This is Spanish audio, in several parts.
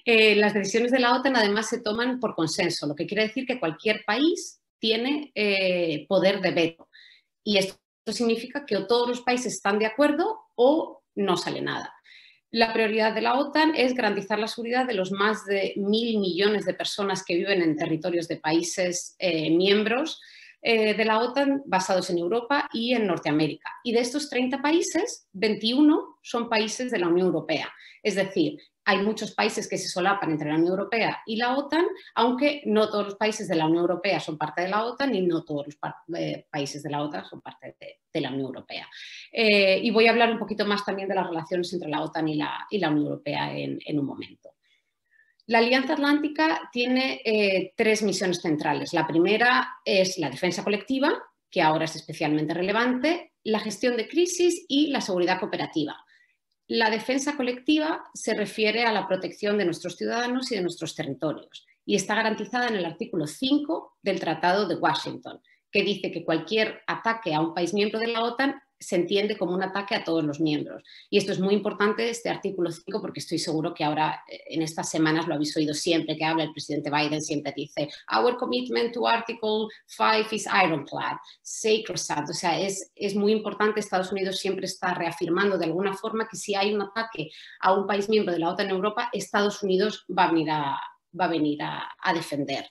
Las decisiones de la OTAN además se toman por consenso, lo que quiere decir que cualquier país tiene poder de veto. Y esto significa que o todos los países están de acuerdo o no sale nada. La prioridad de la OTAN es garantizar la seguridad de los más de 1.000 millones de personas que viven en territorios de países miembros de la OTAN basados en Europa y en Norteamérica. Y de estos 30 países, 21 son países de la Unión Europea. Es decir, hay muchos países que se solapan entre la Unión Europea y la OTAN, aunque no todos los países de la Unión Europea son parte de la OTAN y no todos los países de la OTAN son parte de la Unión Europea. Y voy a hablar un poquito más también de las relaciones entre la OTAN y la Unión Europea en un momento. La Alianza Atlántica tiene tres misiones centrales. La primera es la defensa colectiva, que ahora es especialmente relevante, la gestión de crisis y la seguridad cooperativa. La defensa colectiva se refiere a la protección de nuestros ciudadanos y de nuestros territorios y está garantizada en el artículo 5 del Tratado de Washington, que dice que cualquier ataque a un país miembro de la OTAN se entiende como un ataque a todos los miembros. Y esto es muy importante, este artículo 5, porque estoy seguro que ahora en estas semanas lo habéis oído siempre, que habla el presidente Biden, siempre dice "Our commitment to Article 5 is ironclad, sacrosanct". O sea, es muy importante, Estados Unidos siempre está reafirmando de alguna forma que si hay un ataque a un país miembro de la OTAN en Europa, Estados Unidos va a venir a defender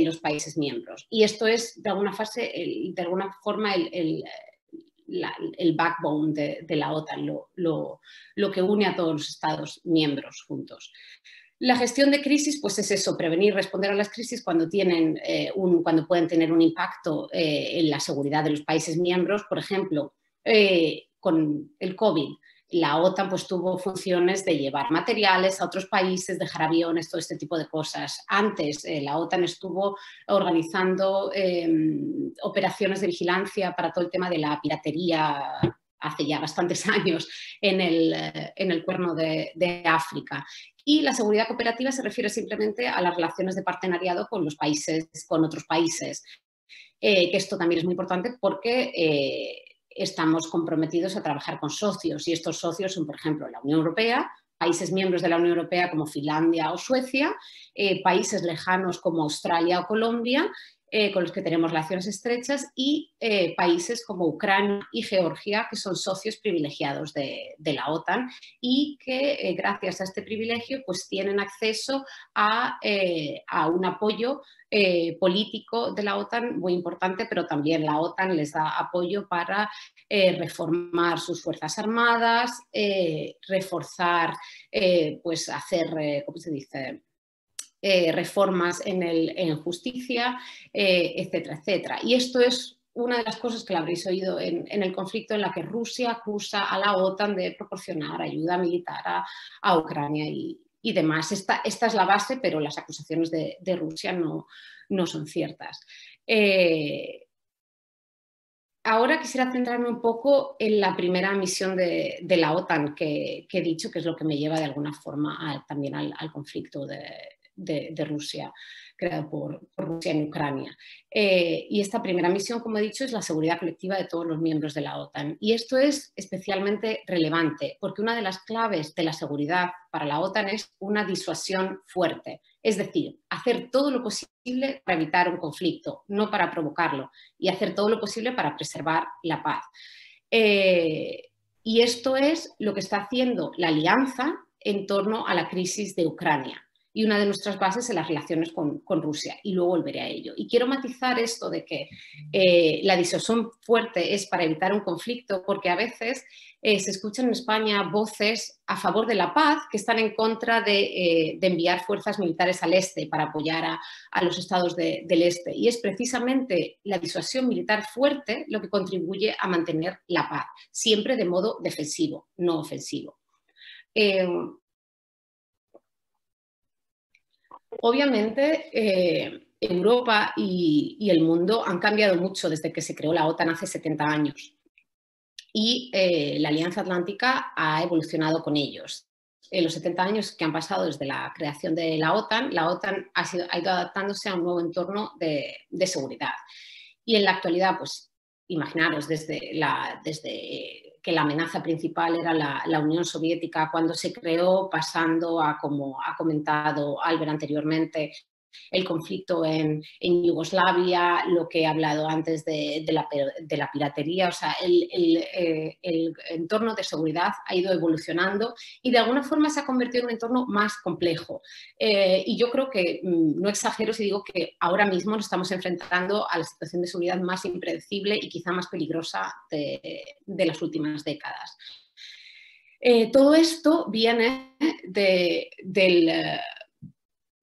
los países miembros. Y esto es de alguna forma el backbone de la OTAN, lo que une a todos los Estados miembros juntos. La gestión de crisis, pues es eso, prevenir, responder a las crisis cuando pueden tener un impacto en la seguridad de los países miembros. Por ejemplo, con el COVID, la OTAN pues tuvo funciones de llevar materiales a otros países, dejar aviones, todo este tipo de cosas. Antes la OTAN estuvo organizando operaciones de vigilancia para todo el tema de la piratería hace ya bastantes años en el Cuerno de África. Y la seguridad cooperativa se refiere simplemente a las relaciones de partenariado con otros países. Que esto también es muy importante porque estamos comprometidos a trabajar con socios y estos socios son, por ejemplo, la Unión Europea, países miembros de la Unión Europea como Finlandia o Suecia, países lejanos como Australia o Colombia, con los que tenemos relaciones estrechas y países como Ucrania y Georgia, que son socios privilegiados de la OTAN y que gracias a este privilegio pues tienen acceso a un apoyo político de la OTAN muy importante, pero también la OTAN les da apoyo para reformar sus fuerzas armadas, reforzar, pues hacer, ¿cómo se dice?, reformas en justicia, etcétera, etcétera. Y esto es una de las cosas que la habréis oído en el conflicto, en la que Rusia acusa a la OTAN de proporcionar ayuda militar a Ucrania y demás. Esta es la base, pero las acusaciones de Rusia no son ciertas. Ahora quisiera centrarme un poco en la primera misión de la OTAN que he dicho, que es lo que me lleva de alguna forma también al conflicto de Rusia, creado por Rusia en Ucrania. Y esta primera misión, como he dicho, es la seguridad colectiva de todos los miembros de la OTAN. Y esto es especialmente relevante porque una de las claves de la seguridad para la OTAN es una disuasión fuerte. Es decir, hacer todo lo posible para evitar un conflicto, no para provocarlo, y hacer todo lo posible para preservar la paz. Y esto es lo que está haciendo la alianza en torno a la crisis de Ucrania. Y una de nuestras bases en las relaciones con Rusia, y luego volveré a ello. Y quiero matizar esto de que la disuasión fuerte es para evitar un conflicto, porque a veces se escuchan en España voces a favor de la paz que están en contra de enviar fuerzas militares al este para apoyar a los estados del este. Y es precisamente la disuasión militar fuerte lo que contribuye a mantener la paz, siempre de modo defensivo, no ofensivo. Obviamente, Europa y el mundo han cambiado mucho desde que se creó la OTAN hace 70 años y la Alianza Atlántica ha evolucionado con ellos. En los 70 años que han pasado desde la creación de la OTAN ha ido adaptándose a un nuevo entorno de seguridad. Y en la actualidad, pues imaginaros, desde la amenaza principal era la Unión Soviética cuando se creó, pasando a, como ha comentado Albert anteriormente, el conflicto en Yugoslavia, lo que he hablado antes de la piratería. O sea, el entorno de seguridad ha ido evolucionando y de alguna forma se ha convertido en un entorno más complejo. Y yo creo que no exagero si digo que ahora mismo nos estamos enfrentando a la situación de seguridad más impredecible y quizá más peligrosa de las últimas décadas. Todo esto viene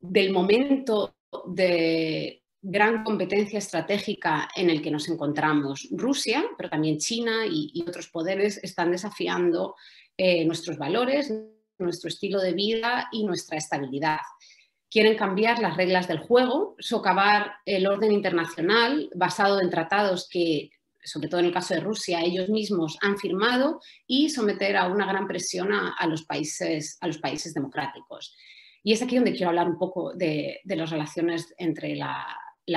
del momento de gran competencia estratégica en el que nos encontramos. Rusia, pero también China y otros poderes están desafiando nuestros valores, nuestro estilo de vida y nuestra estabilidad. Quieren cambiar las reglas del juego, socavar el orden internacional basado en tratados que, sobre todo en el caso de Rusia, ellos mismos han firmado, y someter a una gran presión a los países democráticos. Y es aquí donde quiero hablar un poco de las relaciones entre la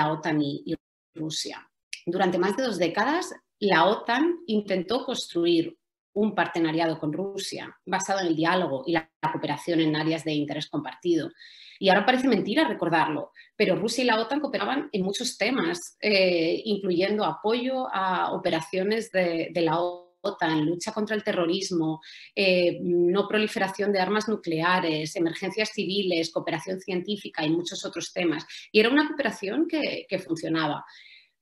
OTAN y Rusia. Durante más de 2 décadas, la OTAN intentó construir un partenariado con Rusia basado en el diálogo y la cooperación en áreas de interés compartido. Y ahora parece mentira recordarlo, pero Rusia y la OTAN cooperaban en muchos temas, incluyendo apoyo a operaciones de la OTAN, lucha contra el terrorismo, no proliferación de armas nucleares, emergencias civiles, cooperación científica y muchos otros temas. Y era una cooperación que funcionaba.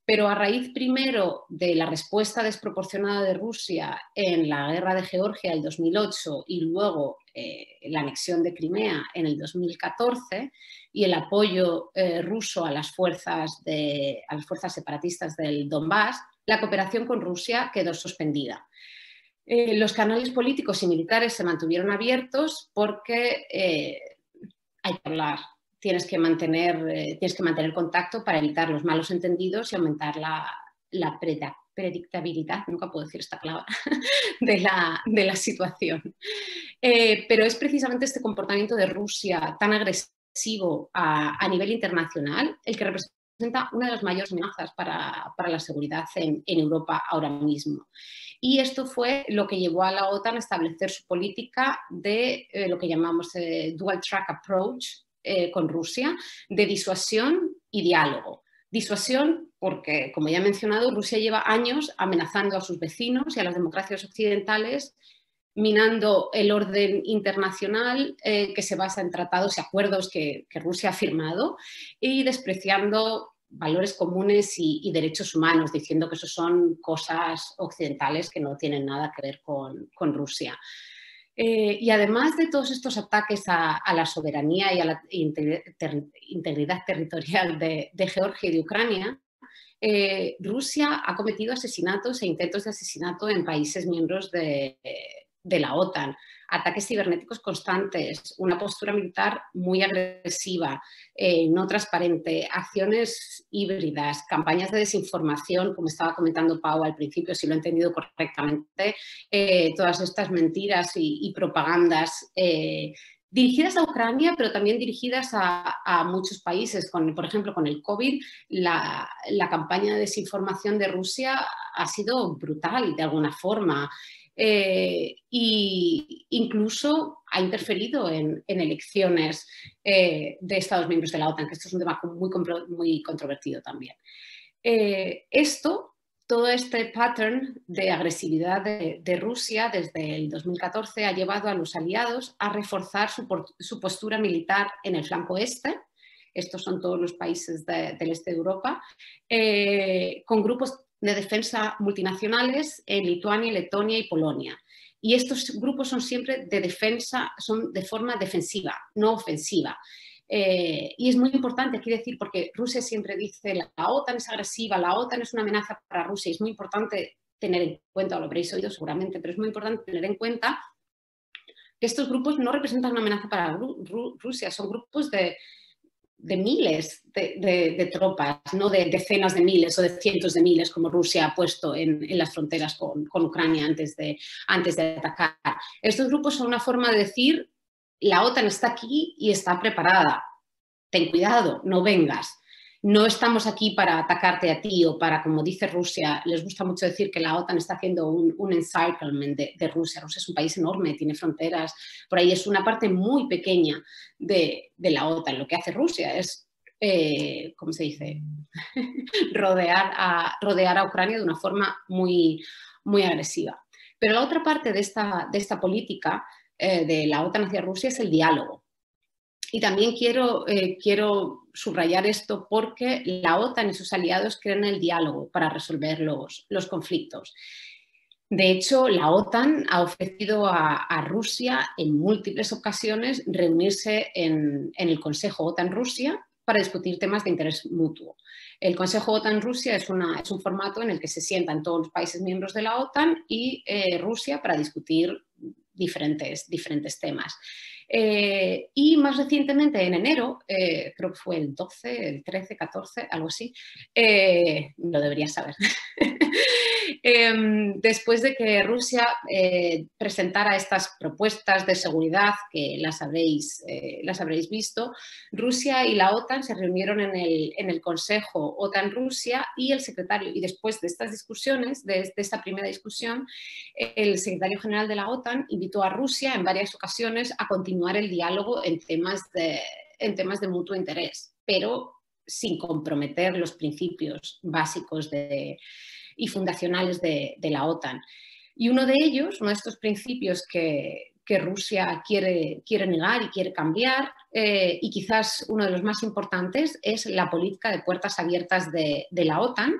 Pero a raíz primero de la respuesta desproporcionada de Rusia en la guerra de Georgia del 2008 y luego la anexión de Crimea en el 2014 y el apoyo ruso a las fuerzas separatistas del Donbass, la cooperación con Rusia quedó suspendida. Los canales políticos y militares se mantuvieron abiertos porque hay que hablar. Tienes que mantener contacto para evitar los malos entendidos y aumentar la predictabilidad, nunca puedo decir esta palabra, de la situación. Pero es precisamente este comportamiento de Rusia tan agresivo a nivel internacional el que representa una de las mayores amenazas para la seguridad en Europa ahora mismo. Y esto fue lo que llevó a la OTAN a establecer su política de lo que llamamos dual track approach con Rusia, de disuasión y diálogo. Disuasión porque, como ya he mencionado, Rusia lleva años amenazando a sus vecinos y a las democracias occidentales, minando el orden internacional que se basa en tratados y acuerdos que Rusia ha firmado, y despreciando valores comunes y derechos humanos, diciendo que eso son cosas occidentales que no tienen nada que ver con Rusia. Y además de todos estos ataques a la soberanía y a la integridad territorial de Georgia y de Ucrania, Rusia ha cometido asesinatos e intentos de asesinato en países miembros de la OTAN, ataques cibernéticos constantes, una postura militar muy agresiva, no transparente, acciones híbridas, campañas de desinformación, como estaba comentando Pau al principio, si lo he entendido correctamente, todas estas mentiras y propagandas dirigidas a Ucrania, pero también dirigidas a muchos países. Por ejemplo, con el COVID, la campaña de desinformación de Rusia ha sido brutal de alguna forma. Y incluso ha interferido en elecciones de Estados miembros de la OTAN, que esto es un tema muy controvertido también. Todo este pattern de agresividad de Rusia desde el 2014 ha llevado a los aliados a reforzar su postura militar en el flanco este. Estos son todos los países del este de Europa, con grupos de defensa multinacionales en Lituania, Letonia y Polonia. Y estos grupos son siempre de defensa, son de forma defensiva, no ofensiva. Y es muy importante aquí decir, porque Rusia siempre dice la OTAN es agresiva, la OTAN es una amenaza para Rusia. Es muy importante tener en cuenta, lo habréis oído seguramente, pero es muy importante tener en cuenta que estos grupos no representan una amenaza para Rusia, son grupos de miles de tropas, no de decenas de miles o de cientos de miles como Rusia ha puesto en las fronteras con Ucrania antes de atacar. Estos grupos son una forma de decir la OTAN está aquí y está preparada. Ten cuidado, no vengas. no estamos aquí para atacarte a ti o para, como dice Rusia, les gusta mucho decir que la OTAN está haciendo un encirclement de Rusia. Rusia es un país enorme, tiene fronteras, por ahí es una parte muy pequeña de la OTAN. Lo que hace Rusia es, ¿cómo se dice?, rodear a Ucrania de una forma muy, muy agresiva. Pero la otra parte de esta política de la OTAN hacia Rusia es el diálogo. Y también quiero subrayar esto porque la OTAN y sus aliados creen en el diálogo para resolver los conflictos. De hecho, la OTAN ha ofrecido a Rusia en múltiples ocasiones reunirse en el Consejo OTAN-Rusia para discutir temas de interés mutuo. El Consejo OTAN-Rusia es un formato en el que se sientan todos los países miembros de la OTAN y Rusia para discutir diferentes temas. Y más recientemente, en enero, creo que fue el 12, el 13, 14, algo así, lo debería saber. Después de que Rusia presentara estas propuestas de seguridad, que las habréis visto, Rusia y la OTAN se reunieron en el Consejo OTAN-Rusia y el secretario, y después de estas discusiones, de esta primera discusión, el secretario general de la OTAN invitó a Rusia en varias ocasiones a continuar el diálogo en temas de mutuo interés, pero sin comprometer los principios básicos y fundacionales de la OTAN. Y uno de estos principios que Rusia quiere negar y quiere cambiar, y quizás uno de los más importantes, es la política de puertas abiertas de la OTAN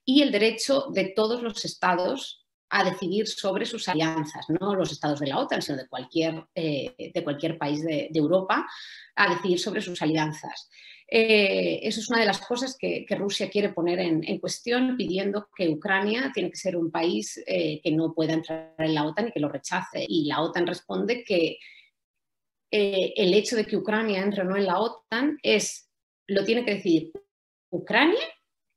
y el derecho de todos los estados a decidir sobre sus alianzas, no los estados de la OTAN, sino de cualquier país de Europa, a decidir sobre sus alianzas. Eso es una de las cosas que Rusia quiere poner en cuestión, pidiendo que Ucrania tiene que ser un país que no pueda entrar en la OTAN y que lo rechace. Y la OTAN responde que el hecho de que Ucrania entre o no en la OTAN lo tiene que decidir Ucrania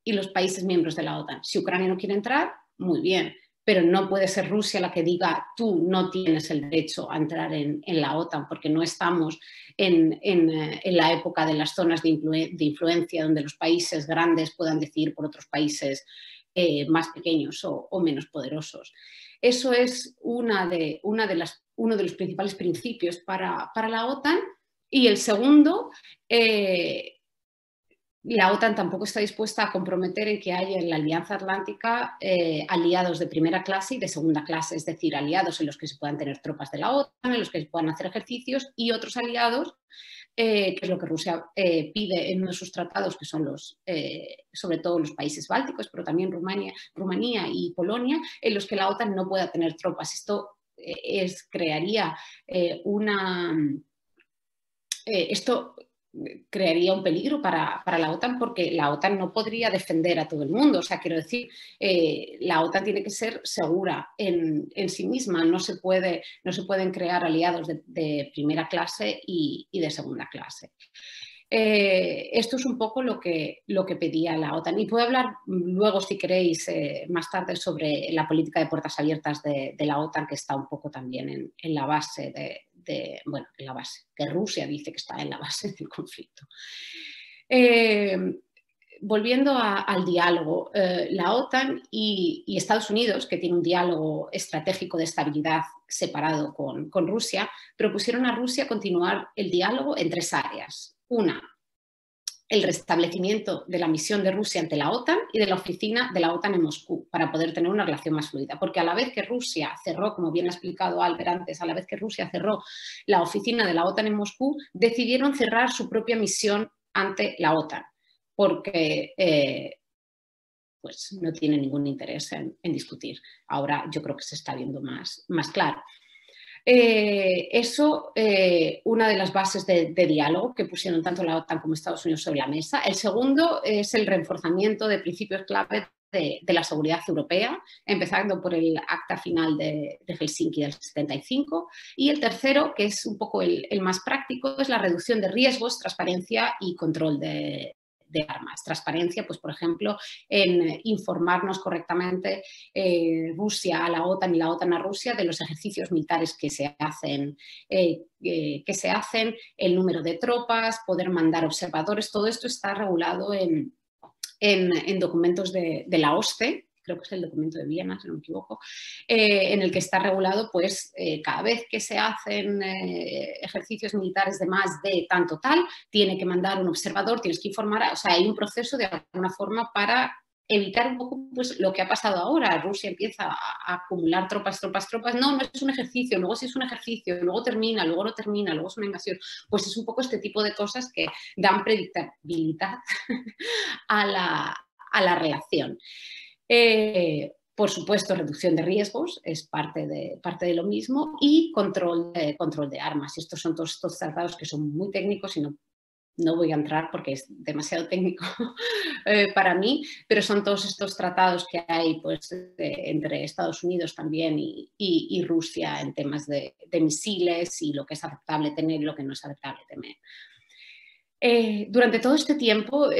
y los países miembros de la OTAN. Si Ucrania no quiere entrar, muy bien, pero no puede ser Rusia la que diga tú no tienes el derecho a entrar en la OTAN, porque no estamos en la época de las zonas de influencia donde los países grandes puedan decidir por otros países más pequeños o menos poderosos. Eso es uno de los principales principios para la OTAN. Y el segundo, la OTAN tampoco está dispuesta a comprometer en que haya en la Alianza Atlántica aliados de primera clase y de segunda clase, es decir, aliados en los que se puedan tener tropas de la OTAN, en los que se puedan hacer ejercicios, y otros aliados, que es lo que Rusia pide en uno de sus tratados, que son sobre todo los países bálticos, pero también Rumanía y Polonia, en los que la OTAN no pueda tener tropas. Esto crearía crearía un peligro para la OTAN, porque la OTAN no podría defender a todo el mundo. O sea, quiero decir, la OTAN tiene que ser segura en sí misma. No se pueden crear aliados de primera clase y de segunda clase. Esto es un poco lo que pedía la OTAN. Y puedo hablar luego, si queréis, más tarde, sobre la política de puertas abiertas de la OTAN, que está un poco también en la base en la base, que Rusia dice que está en la base del conflicto. Volviendo al diálogo, la OTAN y Estados Unidos, que tiene un diálogo estratégico de estabilidad separado con Rusia, propusieron a Rusia continuar el diálogo en 3 áreas. Una, el restablecimiento de la misión de Rusia ante la OTAN y de la oficina de la OTAN en Moscú, para poder tener una relación más fluida. Porque a la vez que Rusia cerró, como bien ha explicado Albert antes, a la vez que Rusia cerró la oficina de la OTAN en Moscú, decidieron cerrar su propia misión ante la OTAN, porque pues no tiene ningún interés en discutir. Ahora yo creo que se está viendo más claro. Una de las bases de diálogo que pusieron tanto la OTAN como Estados Unidos sobre la mesa. El segundo es el reforzamiento de principios clave de la seguridad europea, empezando por el acta final de Helsinki del 75. Y el tercero, que es un poco el más práctico, es la reducción de riesgos, transparencia y control de de armas. Transparencia, pues por ejemplo, en informarnos correctamente Rusia a la OTAN y la OTAN a Rusia de los ejercicios militares que se hacen, el número de tropas, poder mandar observadores. Todo esto está regulado en documentos de la OSCE, creo que es el documento de Viena, si no me equivoco, en el que está regulado, pues, cada vez que se hacen ejercicios militares de más de tanto tal, tiene que mandar un observador, tienes que informar, o sea, hay un proceso de alguna forma para evitar un poco, pues, lo que ha pasado ahora. Rusia empieza a acumular tropas, no es un ejercicio, luego sí es un ejercicio, luego termina, luego no termina, luego es una invasión. Pues es un poco este tipo de cosas que dan predictibilidad a la relación. Por supuesto, reducción de riesgos es parte de lo mismo, y control de armas. Estos son todos estos tratados que son muy técnicos y no voy a entrar porque es demasiado técnico para mí, pero son todos estos tratados que hay, pues, entre Estados Unidos también y Rusia en temas de misiles y lo que es aceptable tener y lo que no es aceptable tener. Durante todo este tiempo,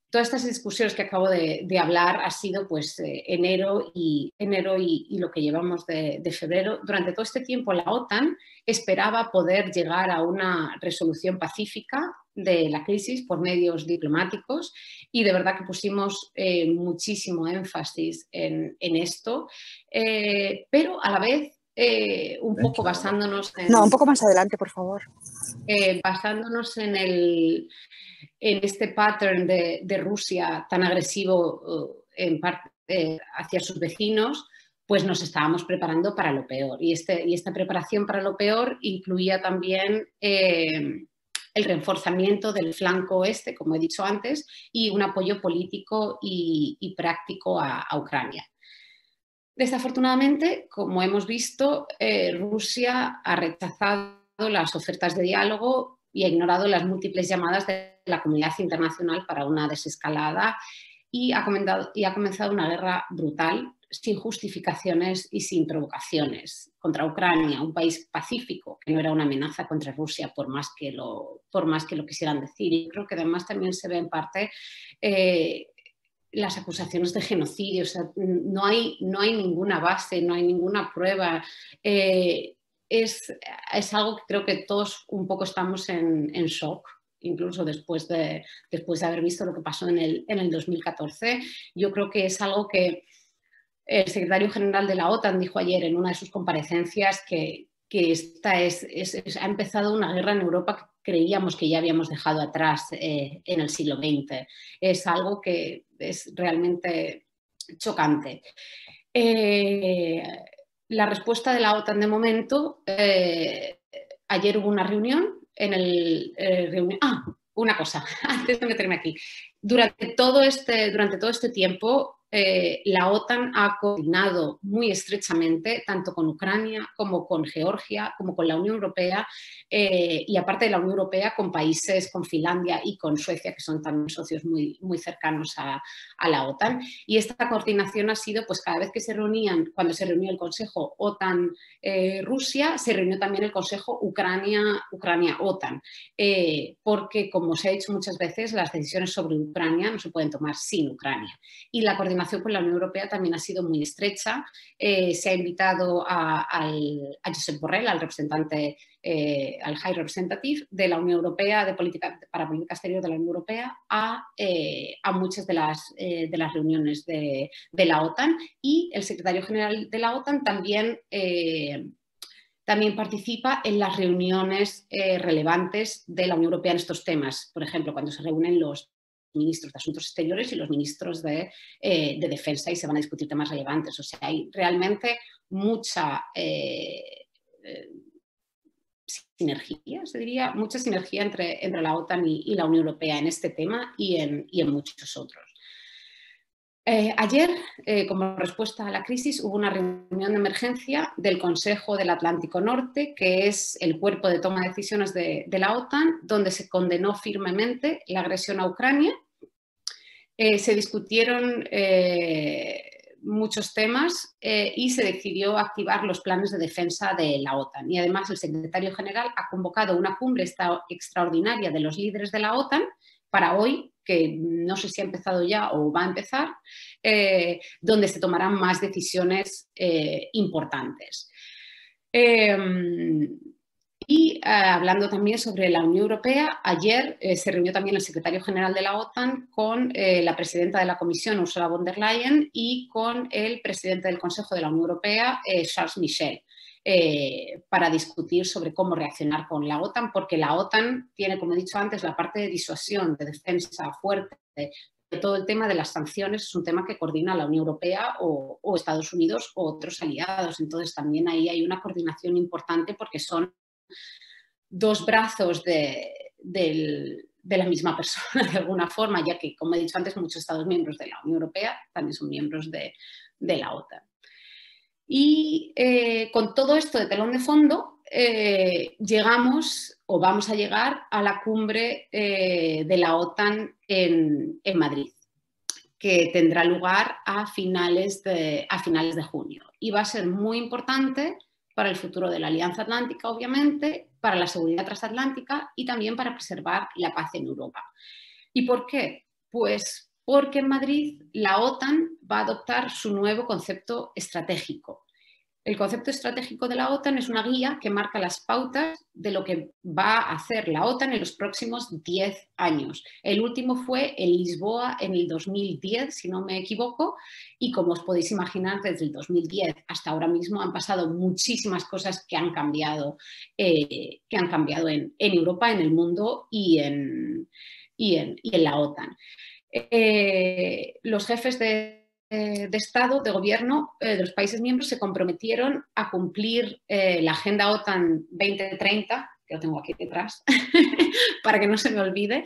todas estas discusiones que acabo de hablar ha sido, pues, enero y lo que llevamos de febrero. Durante todo este tiempo la OTAN esperaba poder llegar a una resolución pacífica de la crisis por medios diplomáticos, y de verdad que pusimos muchísimo énfasis en esto, pero a la vez un poco basándonos en... No, un poco más adelante, por favor. Basándonos en este pattern de Rusia tan agresivo hacia sus vecinos, pues nos estábamos preparando para lo peor. Y esta preparación para lo peor incluía también el reforzamiento del flanco oeste, como he dicho antes, y un apoyo político y práctico a Ucrania. Desafortunadamente, como hemos visto, Rusia ha rechazado las ofertas de diálogo y ha ignorado las múltiples llamadas de la comunidad internacional para una desescalada, y ha comenzado una guerra brutal, sin justificaciones y sin provocaciones, contra Ucrania, un país pacífico que no era una amenaza contra Rusia, por más que lo quisieran decir. Y creo que además también se ve en parte las acusaciones de genocidio. O sea, no hay ninguna base, no hay ninguna prueba. Es algo que creo que todos un poco estamos en shock, incluso después de haber visto lo que pasó en el 2014. Yo creo que es algo que el secretario general de la OTAN dijo ayer en una de sus comparecencias, que ha empezado una guerra en Europa que creíamos que ya habíamos dejado atrás en el siglo XX. Es algo que es realmente chocante. La respuesta de la OTAN de momento, ayer hubo una reunión una cosa, antes de meterme aquí. Durante todo este tiempo, la OTAN ha coordinado muy estrechamente, tanto con Ucrania como con Georgia, como con la Unión Europea, y aparte de la Unión Europea, con países, con Finlandia y con Suecia, que son también socios muy, muy cercanos a la OTAN. Y esta coordinación ha sido, pues, cada vez que se reunían, cuando se reunió el Consejo OTAN-Rusia, se reunió también el Consejo Ucrania-OTAN, porque, como se ha dicho muchas veces, las decisiones sobre Ucrania no se pueden tomar sin Ucrania. Y la coordinación con la Unión Europea también ha sido muy estrecha. Se ha invitado a Josep Borrell, al representante, al High Representative de la Unión Europea, para política exterior de la Unión Europea, a muchas de las reuniones de la OTAN, y el secretario general de la OTAN también participa en las reuniones relevantes de la Unión Europea en estos temas. Por ejemplo, cuando se reúnen los ministros de Asuntos Exteriores y los ministros de Defensa, y se van a discutir temas relevantes. O sea, hay realmente mucha sinergia, se diría, mucha sinergia entre la OTAN y la Unión Europea en este tema y en muchos otros. Ayer, como respuesta a la crisis, hubo una reunión de emergencia del Consejo del Atlántico Norte, que es el cuerpo de toma de decisiones de la OTAN, donde se condenó firmemente la agresión a Ucrania. Se discutieron muchos temas y se decidió activar los planes de defensa de la OTAN. Y además el secretario general ha convocado una cumbre extraordinaria de los líderes de la OTAN para hoy, que no sé si ha empezado ya o va a empezar, donde se tomarán más decisiones importantes. Y hablando también sobre la Unión Europea, ayer se reunió también el secretario general de la OTAN con la presidenta de la Comisión, Ursula von der Leyen, y con el presidente del Consejo de la Unión Europea, Charles Michel, para discutir sobre cómo reaccionar con la OTAN, porque la OTAN tiene, como he dicho antes, la parte de disuasión, de defensa fuerte. Todo el tema de las sanciones es un tema que coordina la Unión Europea o Estados Unidos o otros aliados. Entonces también ahí hay una coordinación importante porque son dos brazos de la misma persona de alguna forma, ya que, como he dicho antes, muchos Estados miembros de la Unión Europea también son miembros de la OTAN. Y con todo esto de telón de fondo, llegamos o vamos a llegar a la cumbre de la OTAN en Madrid, que tendrá lugar a finales de junio. Y va a ser muy importante para el futuro de la Alianza Atlántica, obviamente, para la seguridad transatlántica y también para preservar la paz en Europa. ¿Y por qué? Pues porque en Madrid la OTAN va a adoptar su nuevo concepto estratégico. El concepto estratégico de la OTAN es una guía que marca las pautas de lo que va a hacer la OTAN en los próximos 10 años. El último fue en Lisboa en el 2010, si no me equivoco, y como os podéis imaginar, desde el 2010 hasta ahora mismo han pasado muchísimas cosas que han cambiado en Europa, en el mundo y en la OTAN. Los jefes de Estado, de gobierno de los países miembros se comprometieron a cumplir la Agenda OTAN 2030, que lo tengo aquí detrás, para que no se me olvide.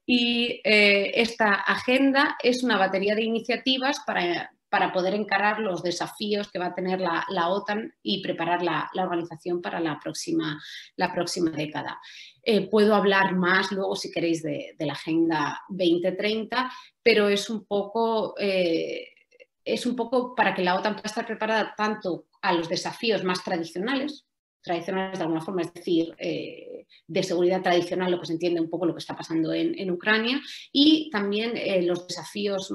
Esta agenda es una batería de iniciativas para poder encarar los desafíos que va a tener la OTAN y preparar la organización para la próxima década. Puedo hablar más luego, si queréis, de la Agenda 2030, pero es un poco para que la OTAN pueda estar preparada tanto a los desafíos más tradicionales de alguna forma, es decir, de seguridad tradicional, lo que se entiende un poco lo que está pasando en Ucrania, y también los desafíos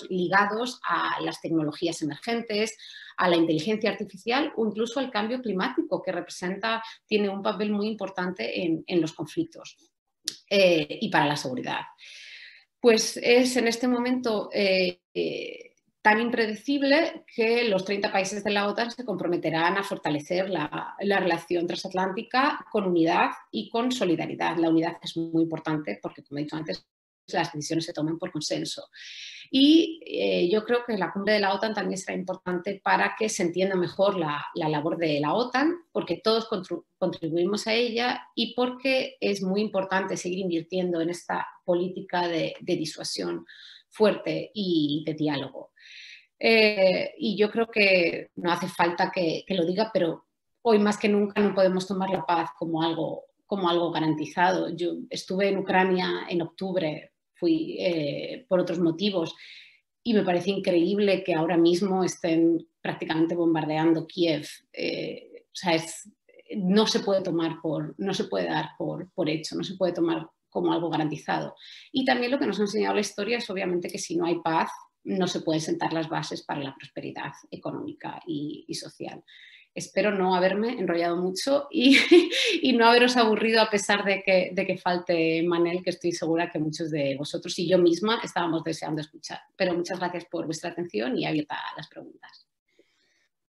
ligados a las tecnologías emergentes, a la inteligencia artificial o incluso al cambio climático, que tiene un papel muy importante en los conflictos y para la seguridad. Pues es en este momento tan impredecible que los 30 países de la OTAN se comprometerán a fortalecer la relación transatlántica con unidad y con solidaridad. La unidad es muy importante porque, como he dicho antes, las decisiones se toman por consenso. Y yo creo que la cumbre de la OTAN también será importante para que se entienda mejor la labor de la OTAN, porque todos contribuimos a ella y porque es muy importante seguir invirtiendo en esta política de disuasión fuerte y de diálogo. Y yo creo que no hace falta que lo diga, pero hoy más que nunca no podemos tomar la paz como algo garantizado. Yo estuve en Ucrania en octubre, fui por otros motivos y me parece increíble que ahora mismo estén prácticamente bombardeando Kiev. No se puede dar por hecho, no se puede tomar como algo garantizado. Y también lo que nos ha enseñado la historia es obviamente que si no hay paz, no se pueden sentar las bases para la prosperidad económica y social. Espero no haberme enrollado mucho y no haberos aburrido a pesar de que falte Manel, que estoy segura que muchos de vosotros y yo misma estábamos deseando escuchar. Pero muchas gracias por vuestra atención y abierta a las preguntas.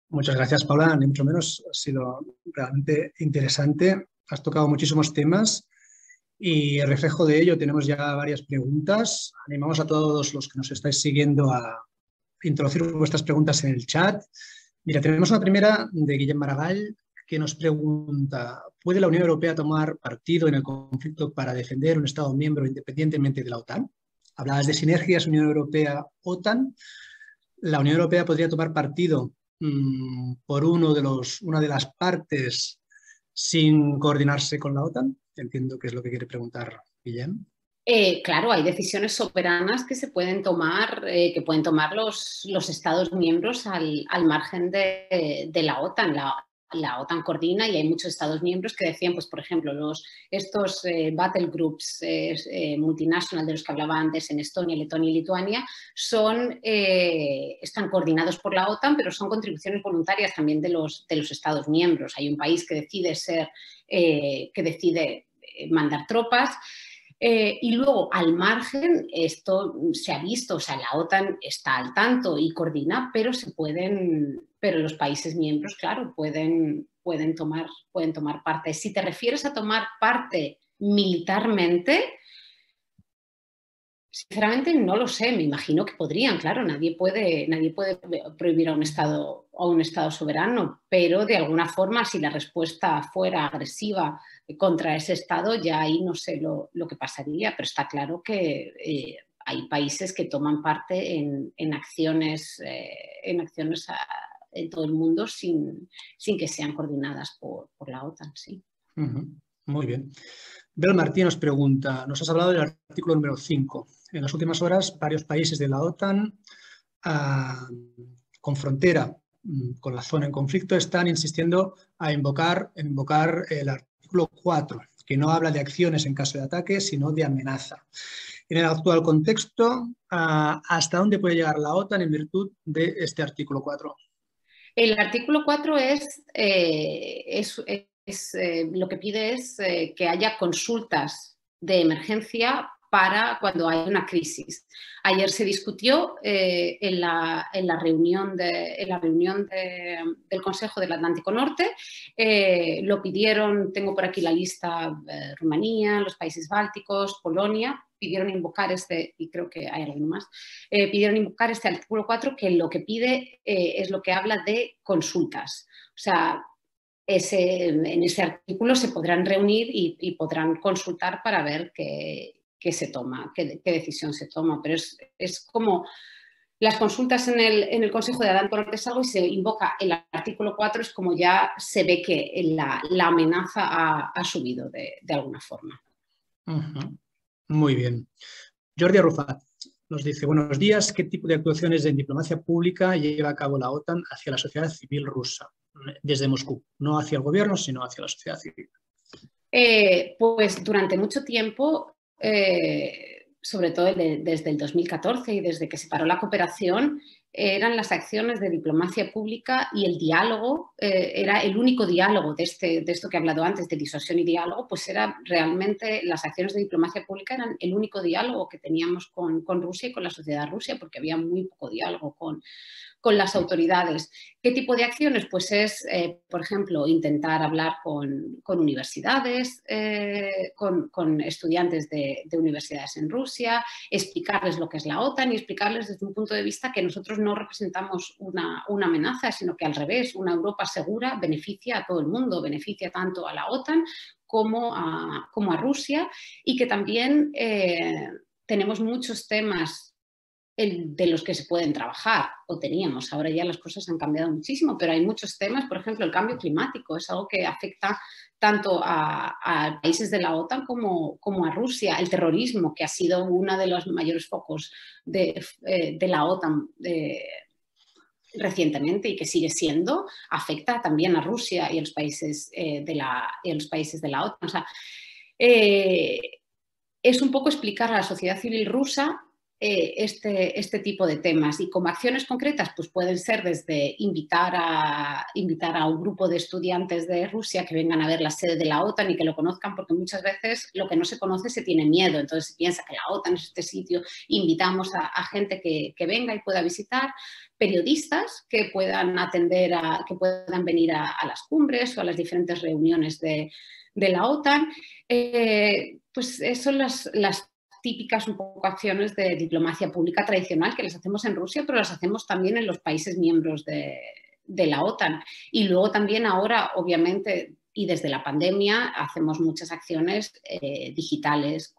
Muchas gracias, Paula. Ni mucho menos, ha sido realmente interesante. Has tocado muchísimos temas y el reflejo de ello tenemos ya varias preguntas. Animamos a todos los que nos estáis siguiendo a introducir vuestras preguntas en el chat. Mira, tenemos una primera de Guillem Maragall que nos pregunta: ¿puede la Unión Europea tomar partido en el conflicto para defender un Estado miembro independientemente de la OTAN? Hablabas de sinergias Unión Europea-OTAN. ¿La Unión Europea podría tomar partido por una de las partes sin coordinarse con la OTAN? Entiendo que es lo que quiere preguntar Guillem. Claro, hay decisiones soberanas que se pueden tomar, que pueden tomar los Estados miembros al margen de la OTAN. la OTAN coordina y hay muchos Estados miembros que decían, pues por ejemplo, estos battle groups multinacional de los que hablaba antes en Estonia, Letonia y Lituania están coordinados por la OTAN, pero son contribuciones voluntarias también de los Estados miembros. Hay un país que decide mandar tropas. Y luego, al margen, esto se ha visto, o sea, la OTAN está al tanto y coordina, pero los países miembros, claro, pueden tomar parte. Si te refieres a tomar parte militarmente, sinceramente no lo sé, me imagino que podrían, claro, nadie puede prohibir a un Estado soberano, pero de alguna forma si la respuesta fuera agresiva contra ese Estado, ya ahí no sé lo que pasaría, pero está claro que hay países que toman parte en acciones en todo el mundo sin que sean coordinadas por la OTAN, sí. Muy bien. Bel Martí nos pregunta, nos has hablado del artículo número 5. En las últimas horas, varios países de la OTAN con frontera con la zona en conflicto están insistiendo en invocar el artículo 4, que no habla de acciones en caso de ataque, sino de amenaza. En el actual contexto, ¿hasta dónde puede llegar la OTAN en virtud de este artículo 4? El artículo 4 lo que pide es que haya consultas de emergencia para cuando hay una crisis. Ayer se discutió en la reunión del Consejo del Atlántico Norte. Lo pidieron, tengo por aquí la lista, Rumanía, los países bálticos, Polonia, pidieron invocar y creo que hay alguno más, pidieron invocar este artículo 4 que lo que pide es lo que habla de consultas. O sea, en ese artículo se podrán reunir y podrán consultar para ver qué se toma, qué decisión se toma, pero es como las consultas en el Consejo de Atlántico Norte es algo y se invoca el artículo 4, es como ya se ve que la amenaza ha subido de alguna forma. Muy bien. Jordi Arrufat nos dice, buenos días, ¿qué tipo de actuaciones en diplomacia pública lleva a cabo la OTAN hacia la sociedad civil rusa? Desde Moscú, no hacia el gobierno, sino hacia la sociedad civil. Pues durante mucho tiempo, sobre todo desde el 2014 y desde que se paró la cooperación, eran las acciones de diplomacia pública y el diálogo, era el único diálogo de esto que he hablado antes, de disuasión y diálogo, pues era realmente las acciones de diplomacia pública eran el único diálogo que teníamos con Rusia y con la sociedad rusa, porque había muy poco diálogo con las autoridades. ¿Qué tipo de acciones? Pues es, por ejemplo, intentar hablar con universidades, con estudiantes de universidades en Rusia, explicarles lo que es la OTAN y explicarles desde un punto de vista que nosotros no representamos una amenaza, sino que al revés, una Europa segura beneficia a todo el mundo, beneficia tanto a la OTAN como a Rusia y que también tenemos muchos temas de los que se pueden trabajar, o teníamos, ahora ya las cosas han cambiado muchísimo, pero hay muchos temas, por ejemplo, el cambio climático es algo que afecta tanto a países de la OTAN como a Rusia, el terrorismo, que ha sido uno de los mayores focos de la OTAN recientemente y que sigue siendo, afecta también a Rusia y a los países de la OTAN. O sea, es un poco explicar a la sociedad civil rusa este tipo de temas y como acciones concretas pues pueden ser desde invitar a un grupo de estudiantes de Rusia que vengan a ver la sede de la OTAN y que lo conozcan porque muchas veces lo que no se conoce se tiene miedo, entonces se piensa que la OTAN es este sitio, invitamos a gente que venga y pueda visitar, periodistas que puedan que puedan venir a las cumbres o a las diferentes reuniones de la OTAN, pues son las típicas un poco acciones de diplomacia pública tradicional que las hacemos en Rusia, pero las hacemos también en los países miembros de la OTAN. Y luego también ahora, obviamente, y desde la pandemia, hacemos muchas acciones digitales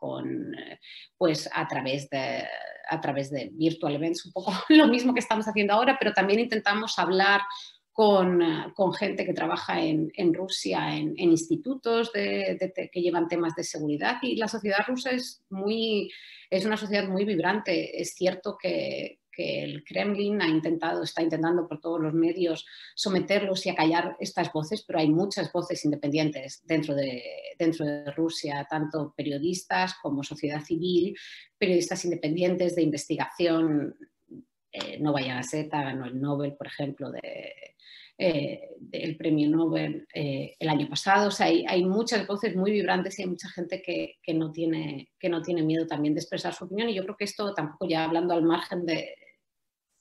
pues a través de virtual events, un poco lo mismo que estamos haciendo ahora, pero también intentamos hablar con gente que trabaja en Rusia, en institutos que llevan temas de seguridad y la sociedad rusa es una sociedad muy vibrante. Es cierto que que el Kremlin está intentando por todos los medios someterlos y acallar estas voces, pero hay muchas voces independientes dentro de Rusia, tanto periodistas como sociedad civil, periodistas independientes de investigación. Novaya Gazeta ganó el Nobel, por ejemplo, del premio Nobel el año pasado. O sea, hay muchas voces muy vibrantes y hay mucha gente que no tiene miedo también de expresar su opinión, y yo creo que esto tampoco, ya hablando al margen de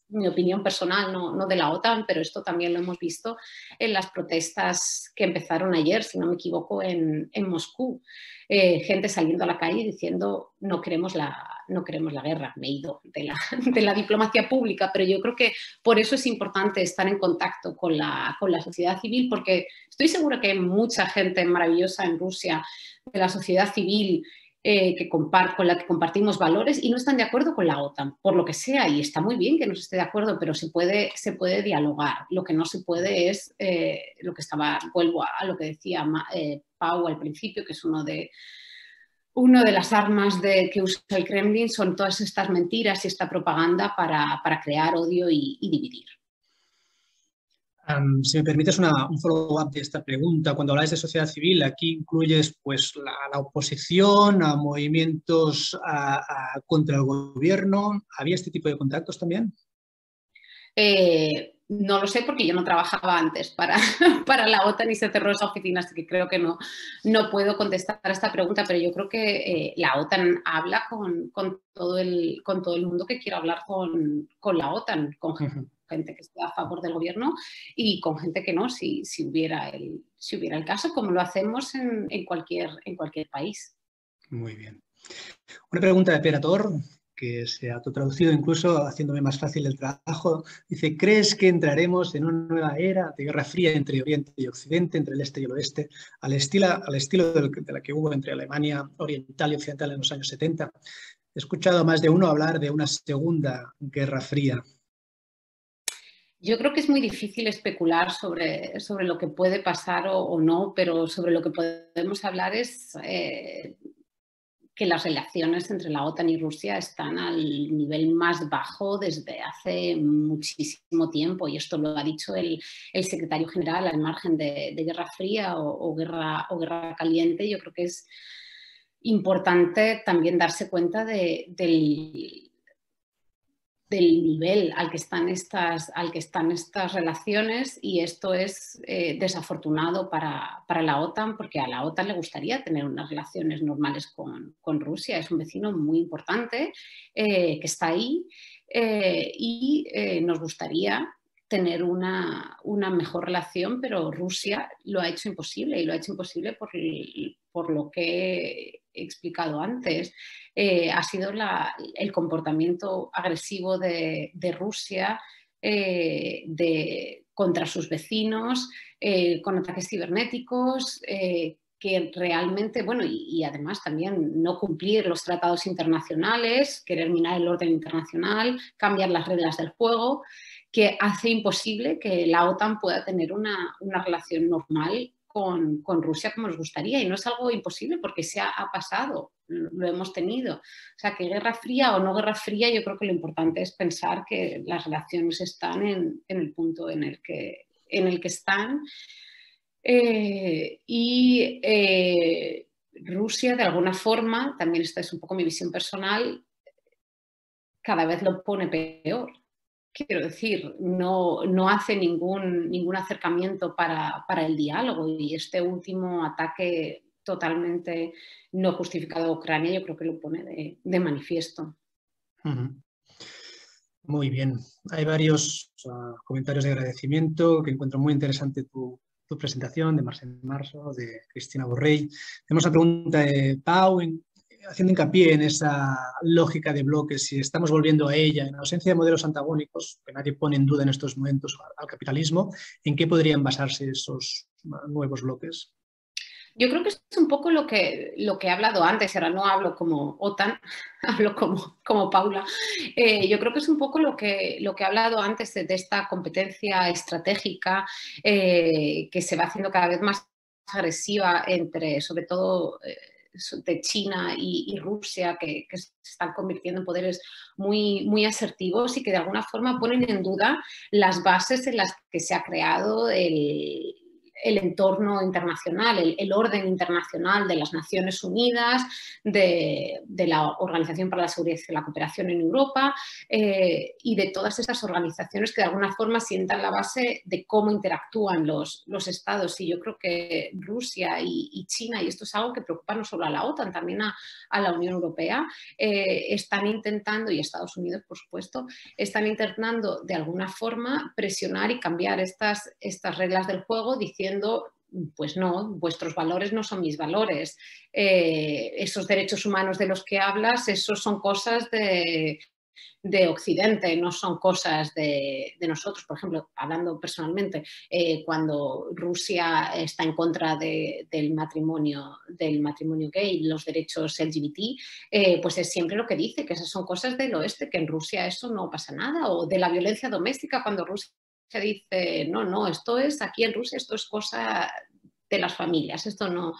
mi opinión personal, no de la OTAN, pero esto también lo hemos visto en las protestas que empezaron ayer, si no me equivoco, en Moscú. Gente saliendo a la calle diciendo no queremos la guerra. Me he ido de la diplomacia pública, pero yo creo que por eso es importante estar en contacto con la sociedad civil, porque estoy segura que hay mucha gente maravillosa en Rusia de la sociedad civil con la que compartimos valores y no están de acuerdo con la OTAN, por lo que sea, y está muy bien que no se esté de acuerdo, pero se puede dialogar. Lo que no se puede es vuelvo a lo que decía Pau al principio, que es uno de las armas que usa el Kremlin, son todas estas mentiras y esta propaganda para crear odio y dividir. Si me permites un follow-up de esta pregunta, cuando habláis de sociedad civil, aquí incluyes pues, la oposición a movimientos contra el gobierno. ¿Había este tipo de contactos también? No lo sé porque yo no trabajaba antes para la OTAN y se cerró esa oficina, así que creo que no puedo contestar a esta pregunta, pero yo creo que la OTAN habla con todo el mundo que quiera hablar con la OTAN, con gente que esté a favor del gobierno y con gente que no, si hubiera el caso, como lo hacemos en cualquier país. Muy bien. Una pregunta de Perator, que se ha autotraducido incluso haciéndome más fácil el trabajo. Dice, ¿crees que entraremos en una nueva era de guerra fría entre Oriente y Occidente, entre el este y el oeste, al estilo de la que hubo entre Alemania Oriental y Occidental en los años 70? He escuchado a más de uno hablar de una segunda guerra fría. Yo creo que es muy difícil especular sobre lo que puede pasar o no, pero sobre lo que podemos hablar es que las relaciones entre la OTAN y Rusia están al nivel más bajo desde hace muchísimo tiempo, y esto lo ha dicho el secretario general, al margen de guerra fría o guerra caliente. Yo creo que es importante también darse cuenta del nivel al que están estas relaciones, y esto es desafortunado para la OTAN, porque a la OTAN le gustaría tener unas relaciones normales con Rusia. Es un vecino muy importante que está ahí y nos gustaría tener una mejor relación, pero Rusia lo ha hecho imposible, y lo ha hecho imposible por lo que he explicado antes. Ha sido el comportamiento agresivo de Rusia contra sus vecinos, con ataques cibernéticos, que realmente, bueno, y además también no cumplir los tratados internacionales, querer minar el orden internacional, cambiar las reglas del juego, que hace imposible que la OTAN pueda tener una relación normal con Rusia como nos gustaría. Y no es algo imposible porque ha pasado, lo hemos tenido. O sea, que guerra fría o no guerra fría, yo creo que lo importante es pensar que las relaciones están en el punto en el que están. Rusia, de alguna forma, también esta es un poco mi visión personal, cada vez lo pone peor. Quiero decir, no hace ningún acercamiento para el diálogo, y este último ataque totalmente no justificado a Ucrania yo creo que lo pone de manifiesto. Muy bien. Hay varios comentarios de agradecimiento que encuentro muy interesante tu presentación, de Marcel Marzo, de Cristina Borrell. Tenemos una pregunta de Pau, haciendo hincapié en esa lógica de bloques, si estamos volviendo a ella, en ausencia de modelos antagónicos, que nadie pone en duda en estos momentos al capitalismo, ¿en qué podrían basarse esos nuevos bloques? Yo creo que es un poco lo que he hablado antes, ahora no hablo como OTAN, hablo como Paula. Yo creo que es un poco lo que he hablado antes de esta competencia estratégica que se va haciendo cada vez más agresiva sobre todo de China y Rusia, que se están convirtiendo en poderes muy, muy asertivos y que de alguna forma ponen en duda las bases en las que se ha creado el entorno internacional, el orden internacional de las Naciones Unidas, de la Organización para la Seguridad y la Cooperación en Europa y de todas esas organizaciones que de alguna forma sientan la base de cómo interactúan los estados. Y yo creo que Rusia y China, y esto es algo que preocupa no solo a la OTAN, también a la Unión Europea, están intentando, y Estados Unidos por supuesto, están intentando de alguna forma presionar y cambiar estas reglas del juego diciendo pues no, vuestros valores no son mis valores. Esos derechos humanos de los que hablas, esos son cosas de Occidente, no son cosas de nosotros. Por ejemplo, hablando personalmente, cuando Rusia está en contra del matrimonio gay, los derechos LGBT, pues es siempre lo que dice, que esas son cosas del oeste, que en Rusia eso no pasa nada, o de la violencia doméstica, cuando Rusia dice, no, esto es, aquí en Rusia esto es cosa de las familias, esto no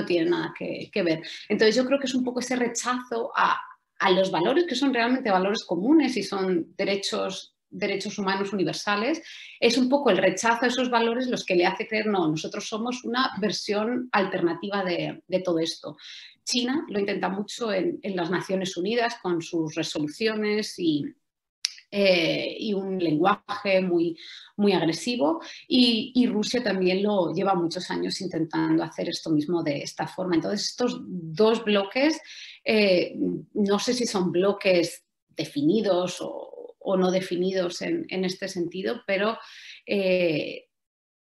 tiene nada que ver. Entonces yo creo que es un poco ese rechazo a los valores que son realmente valores comunes y son derechos humanos universales, es un poco el rechazo a esos valores los que le hace creer, no, nosotros somos una versión alternativa de todo esto. China lo intenta mucho en las Naciones Unidas con sus resoluciones y un lenguaje muy, muy agresivo y Rusia también lo lleva muchos años intentando hacer esto mismo de esta forma. Entonces estos dos bloques, no sé si son bloques definidos o no definidos en este sentido, pero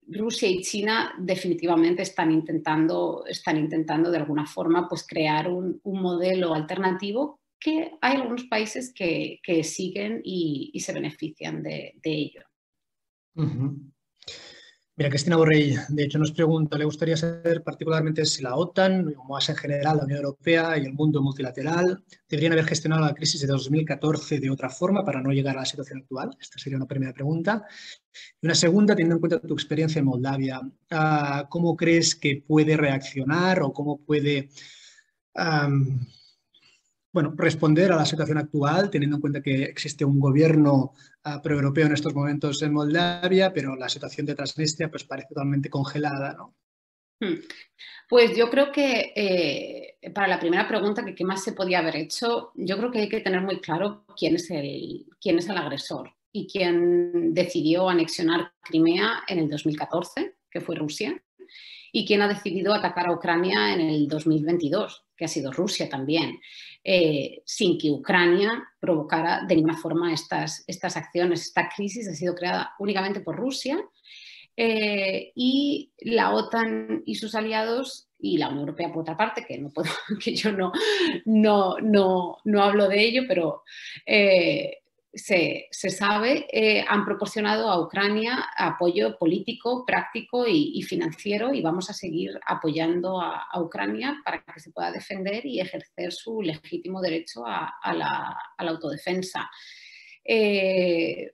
Rusia y China definitivamente están intentando de alguna forma pues, crear un modelo alternativo que hay algunos países que siguen y se benefician de ello. Mira, Cristina Borrell, de hecho, nos pregunta, ¿le gustaría saber particularmente si la OTAN, o más en general la Unión Europea y el mundo multilateral, deberían haber gestionado la crisis de 2014 de otra forma para no llegar a la situación actual? Esta sería una primera pregunta. Y una segunda, teniendo en cuenta tu experiencia en Moldavia, ¿cómo crees que puede reaccionar o cómo puede responder a la situación actual, teniendo en cuenta que existe un gobierno proeuropeo en estos momentos en Moldavia, pero la situación de Transnistria pues, parece totalmente congelada, ¿no? Pues yo creo que para la primera pregunta, que qué más se podía haber hecho, yo creo que hay que tener muy claro quién es el agresor y quién decidió anexionar Crimea en el 2014, que fue Rusia, y quién ha decidido atacar a Ucrania en el 2022, que ha sido Rusia también, sin que Ucrania provocara de ninguna forma estas acciones. Esta crisis ha sido creada únicamente por Rusia y la OTAN y sus aliados y la Unión Europea por otra parte, que no puedo, que yo no hablo de ello, pero se sabe, han proporcionado a Ucrania apoyo político, práctico y financiero, y vamos a seguir apoyando a Ucrania para que se pueda defender y ejercer su legítimo derecho a la autodefensa. ¿Qué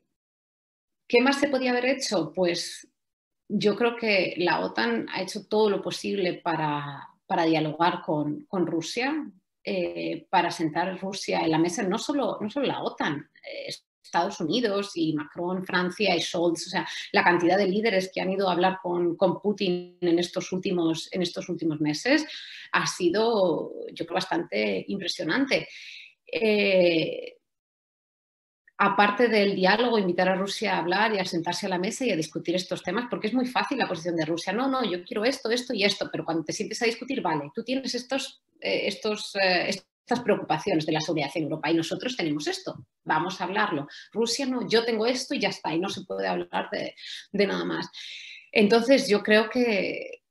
más se podía haber hecho? Pues yo creo que la OTAN ha hecho todo lo posible para dialogar con Rusia, para sentar a Rusia en la mesa, no solo la OTAN, Estados Unidos y Macron, Francia y Scholz, o sea, la cantidad de líderes que han ido a hablar con Putin en estos últimos meses ha sido, yo creo, bastante impresionante. Aparte del diálogo, invitar a Rusia a hablar y a sentarse a la mesa y a discutir estos temas, porque es muy fácil la posición de Rusia. No, yo quiero esto, esto y esto, pero cuando te sientes a discutir, vale, tú tienes estas preocupaciones de la seguridad en Europa y nosotros tenemos esto, vamos a hablarlo. Rusia no, yo tengo esto y ya está, y no se puede hablar de nada más. Entonces yo creo que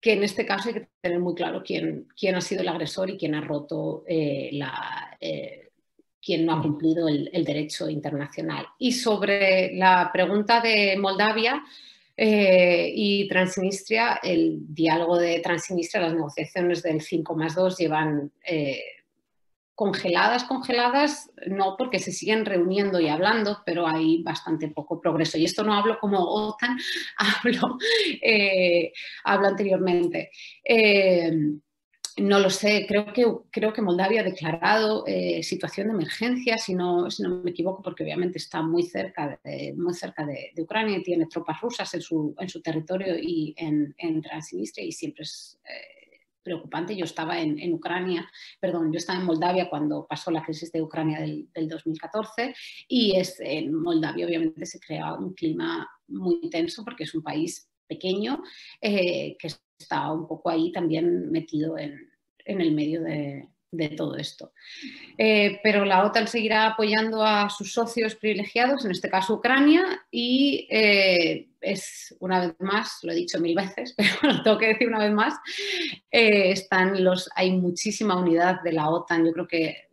en este caso hay que tener muy claro quién ha sido el agresor y quién ha roto quien no ha cumplido el derecho internacional. Y sobre la pregunta de Moldavia y Transnistria, el diálogo de Transnistria, las negociaciones del 5+2 llevan congeladas, no, porque se siguen reuniendo y hablando, pero hay bastante poco progreso. Y esto no hablo como OTAN, hablo anteriormente. No lo sé, creo que Moldavia ha declarado situación de emergencia, si no me equivoco, porque obviamente está muy cerca de Ucrania y tiene tropas rusas en su territorio y en Transnistria, y siempre es preocupante. Yo estaba en Moldavia cuando pasó la crisis de Ucrania del 2014, y en Moldavia obviamente se crea un clima muy tenso porque es un país pequeño que está un poco ahí también metido en el medio de todo esto. Pero la OTAN seguirá apoyando a sus socios privilegiados, en este caso Ucrania, y es, una vez más, lo he dicho 1000 veces, pero lo tengo que decir una vez más, hay muchísima unidad de la OTAN. Yo creo que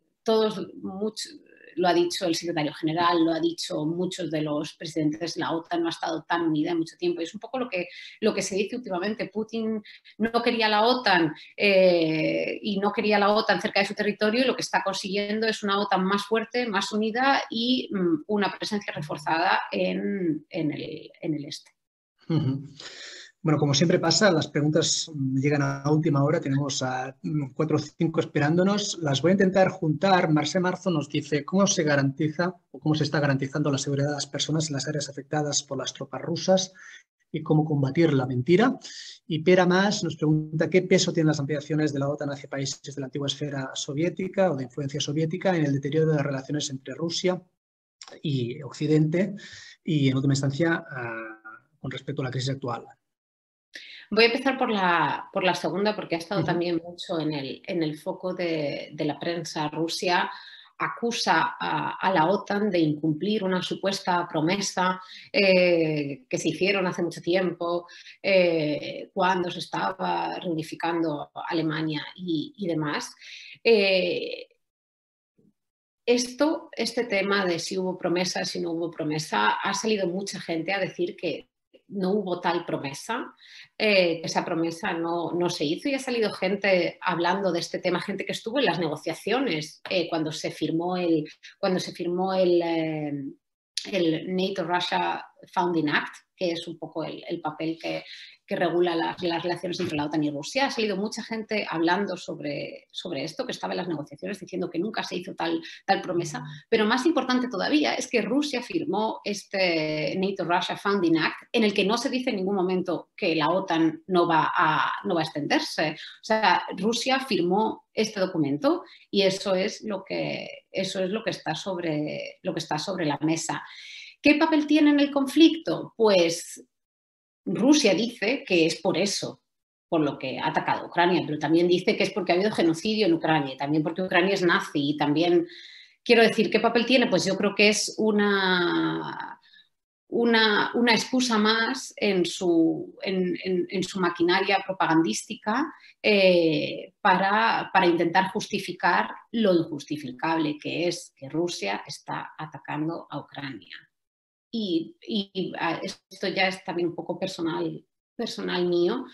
lo ha dicho el secretario general, lo ha dicho muchos de los presidentes de la OTAN, no ha estado tan unida en mucho tiempo. Y es un poco lo que se dice últimamente. Putin no quería la OTAN y no quería la OTAN cerca de su territorio, y lo que está consiguiendo es una OTAN más fuerte, más unida y una presencia reforzada en el este. Bueno, como siempre pasa, las preguntas llegan a última hora, tenemos a 4 o 5 esperándonos. Las voy a intentar juntar. Marcé Marzo nos dice cómo se garantiza o cómo se está garantizando la seguridad de las personas en las áreas afectadas por las tropas rusas y cómo combatir la mentira. Y Pera Mas nos pregunta qué peso tienen las ampliaciones de la OTAN hacia países de la antigua esfera soviética o de influencia soviética en el deterioro de las relaciones entre Rusia y Occidente y, en última instancia, con respecto a la crisis actual. Voy a empezar por la segunda, porque ha estado también mucho en el foco de la prensa. Rusia acusa a la OTAN de incumplir una supuesta promesa que se hicieron hace mucho tiempo cuando se estaba reunificando Alemania y demás. Este tema de si hubo promesa, si no hubo promesa, ha salido mucha gente a decir que no hubo tal promesa, esa promesa no se hizo, y ha salido gente hablando de este tema, gente que estuvo en las negociaciones cuando se firmó el NATO-Russia Founding Act, que es un poco el papel que regula las relaciones entre la OTAN y Rusia. Ha salido mucha gente hablando sobre esto, que estaba en las negociaciones, diciendo que nunca se hizo tal promesa. Pero más importante todavía es que Rusia firmó este NATO-Russia Founding Act, en el que no se dice en ningún momento que la OTAN no va a extenderse. O sea, Rusia firmó este documento y eso es lo que está sobre la mesa. ¿Qué papel tiene en el conflicto? Pues Rusia dice que es por eso, por lo que ha atacado a Ucrania, pero también dice que es porque ha habido genocidio en Ucrania, también porque Ucrania es nazi, y también, quiero decir, ¿qué papel tiene? Pues yo creo que es una excusa más en su maquinaria propagandística para intentar justificar lo injustificable, que es que Rusia está atacando a Ucrania. Y esto ya es también un poco personal mío.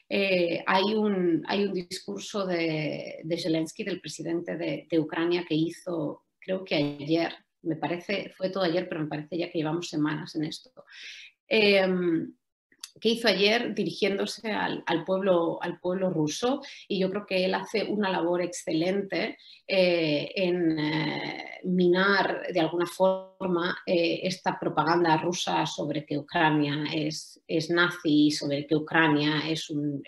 Hay un discurso de Zelensky, del presidente de Ucrania, que hizo, creo que ayer, me parece, fue todo ayer, pero me parece ya que llevamos semanas en esto, que hizo ayer dirigiéndose al pueblo ruso, y yo creo que él hace una labor excelente en minar de alguna forma esta propaganda rusa sobre que Ucrania es nazi y sobre que Ucrania es una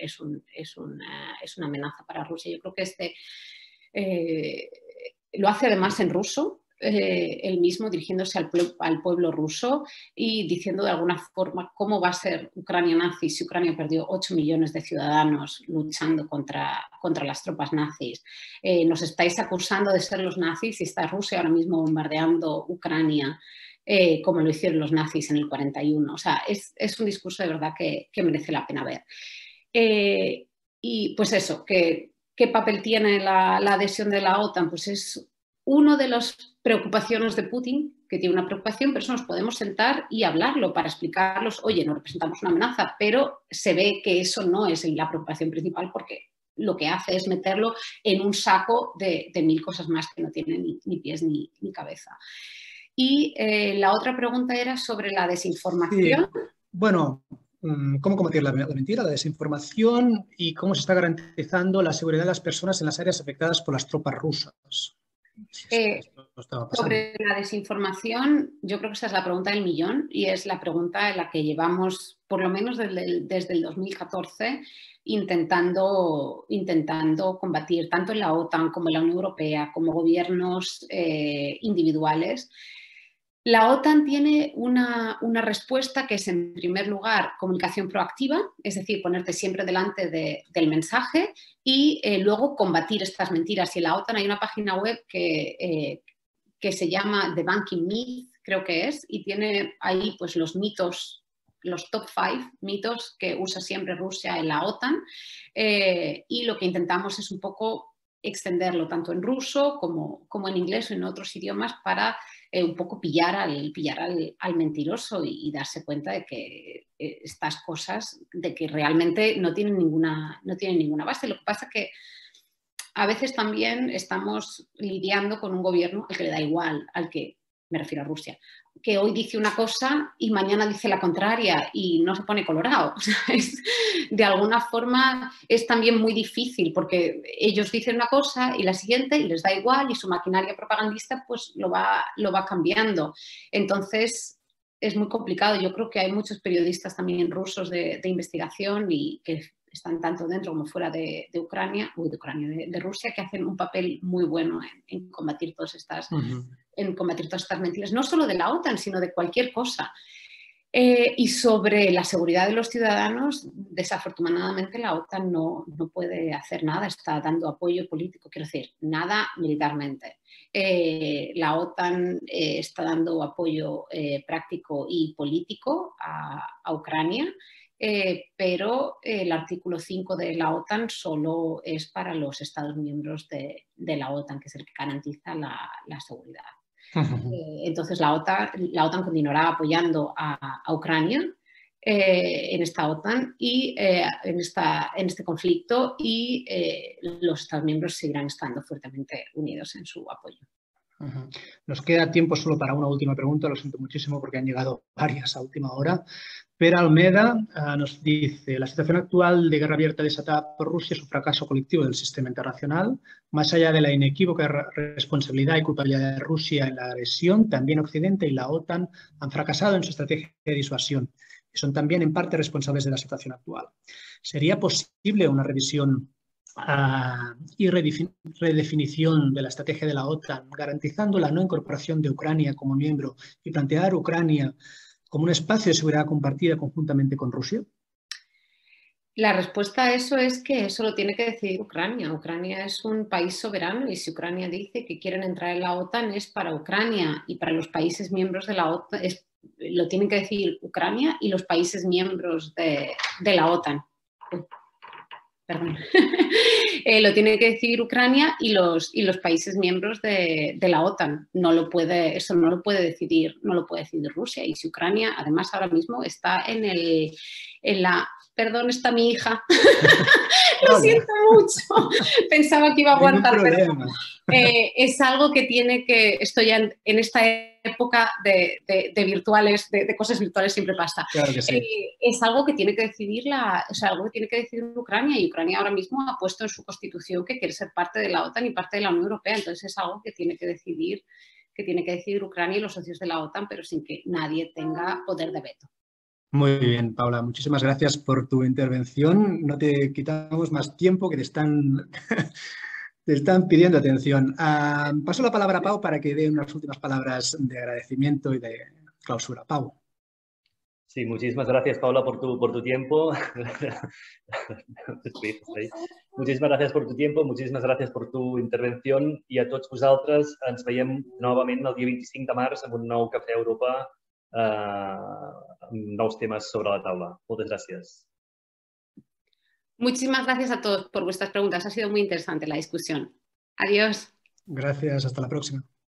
amenaza para Rusia. Yo creo que lo hace además en ruso, él mismo dirigiéndose al pueblo ruso y diciendo de alguna forma cómo va a ser Ucrania nazi si Ucrania perdió 8 millones de ciudadanos luchando contra las tropas nazis. Nos estáis acusando de ser los nazis y está Rusia ahora mismo bombardeando Ucrania como lo hicieron los nazis en el 41. O sea, es un discurso de verdad que merece la pena ver. Y pues eso, ¿qué papel tiene la adhesión de la OTAN? Pues es una de las preocupaciones de Putin, que tiene una preocupación, pero eso nos podemos sentar y hablarlo para explicarlos. Oye, no representamos una amenaza, pero se ve que eso no es la preocupación principal, porque lo que hace es meterlo en un saco de 1000 cosas más que no tienen ni pies ni cabeza. Y la otra pregunta era sobre la desinformación. Sí. Bueno, ¿cómo combatir la mentira, la desinformación y cómo se está garantizando la seguridad de las personas en las áreas afectadas por las tropas rusas? Si es que esto estaba pasando. Sobre la desinformación, yo creo que esa es la pregunta del millón y es la pregunta en la que llevamos, por lo menos desde el 2014, intentando combatir, tanto en la OTAN como en la Unión Europea, como gobiernos individuales. La OTAN tiene una respuesta que es, en primer lugar, comunicación proactiva, es decir, ponerte siempre delante del mensaje y luego combatir estas mentiras. Y en la OTAN hay una página web que se llama Debunking Myth, creo que es, y tiene ahí pues los mitos, los top 5 mitos que usa siempre Rusia en la OTAN, y lo que intentamos es un poco extenderlo tanto en ruso como en inglés o en otros idiomas para un poco pillar al mentiroso y darse cuenta de que estas cosas, de que realmente no tienen ninguna base. Lo que pasa es que a veces también estamos lidiando con un gobierno al que le da igual, al que, me refiero a Rusia, que hoy dice una cosa y mañana dice la contraria y no se pone colorado. O sea, de alguna forma es también muy difícil porque ellos dicen una cosa y la siguiente y les da igual y su maquinaria propagandista pues lo va cambiando. Entonces es muy complicado. Yo creo que hay muchos periodistas también rusos de investigación y que están tanto dentro como fuera de Rusia, que hacen un papel muy bueno en combatir todas estas mentiras, no solo de la OTAN, sino de cualquier cosa. Y sobre la seguridad de los ciudadanos, desafortunadamente la OTAN no puede hacer nada, está dando apoyo político, quiero decir, nada militarmente. La OTAN está dando apoyo práctico y político a Ucrania, pero el artículo 5 de la OTAN solo es para los Estados miembros de la OTAN, que es el que garantiza la seguridad. Entonces la OTAN continuará apoyando a Ucrania en esta OTAN y en este conflicto y los Estados miembros seguirán estando fuertemente unidos en su apoyo. Nos queda tiempo solo para una última pregunta, lo siento muchísimo porque han llegado varias a última hora. Pere Almeda nos dice: la situación actual de guerra abierta desatada por Rusia es un fracaso colectivo del sistema internacional. Más allá de la inequívoca responsabilidad y culpabilidad de Rusia en la agresión, también Occidente y la OTAN han fracasado en su estrategia de disuasión y son también en parte responsables de la situación actual. ¿Sería posible una revisión y redefinición de la estrategia de la OTAN, garantizando la no incorporación de Ucrania como miembro y plantear Ucrania como un espacio de seguridad compartida conjuntamente con Rusia? La respuesta a eso es que eso lo tiene que decidir Ucrania. Ucrania es un país soberano y si Ucrania dice que quieren entrar en la OTAN es para Ucrania y para los países miembros de la OTAN. Lo tienen que decidir Ucrania y los países miembros de la OTAN. Perdón. Lo tiene que decidir Ucrania y los países miembros de la OTAN. Eso no lo puede decidir Rusia. Y si Ucrania, además, ahora mismo está perdón, está mi hija. Lo siento mucho. Pensaba que iba a aguantar. Es algo que estoy ya en esta época de virtuales, de cosas virtuales siempre pasa. Claro que sí. Es algo que tiene que decidir Ucrania y Ucrania ahora mismo ha puesto en su constitución que quiere ser parte de la OTAN y parte de la Unión Europea. Entonces es algo que tiene que decidir Ucrania y los socios de la OTAN, pero sin que nadie tenga poder de veto. Muy bien, Paula, muchísimas gracias por tu intervención. No te quitamos más tiempo, que te están pidiendo atención. Paso la palabra a Pau para que dé unas últimas palabras de agradecimiento y de clausura. Pau. Sí, muchísimas gracias, Paula, por tu tiempo. Muchísimas gracias por tu tiempo, muchísimas gracias por tu intervención i a tots vosaltres ens veiem novament el dia 25 de març amb un nou Cafè Europa amb nous temes sobre la taula. Moltes gràcies. Muchísimas gracias a todos por vuestras preguntas. Ha sido muy interesante la discusión. Adiós. Gracias, hasta la próxima.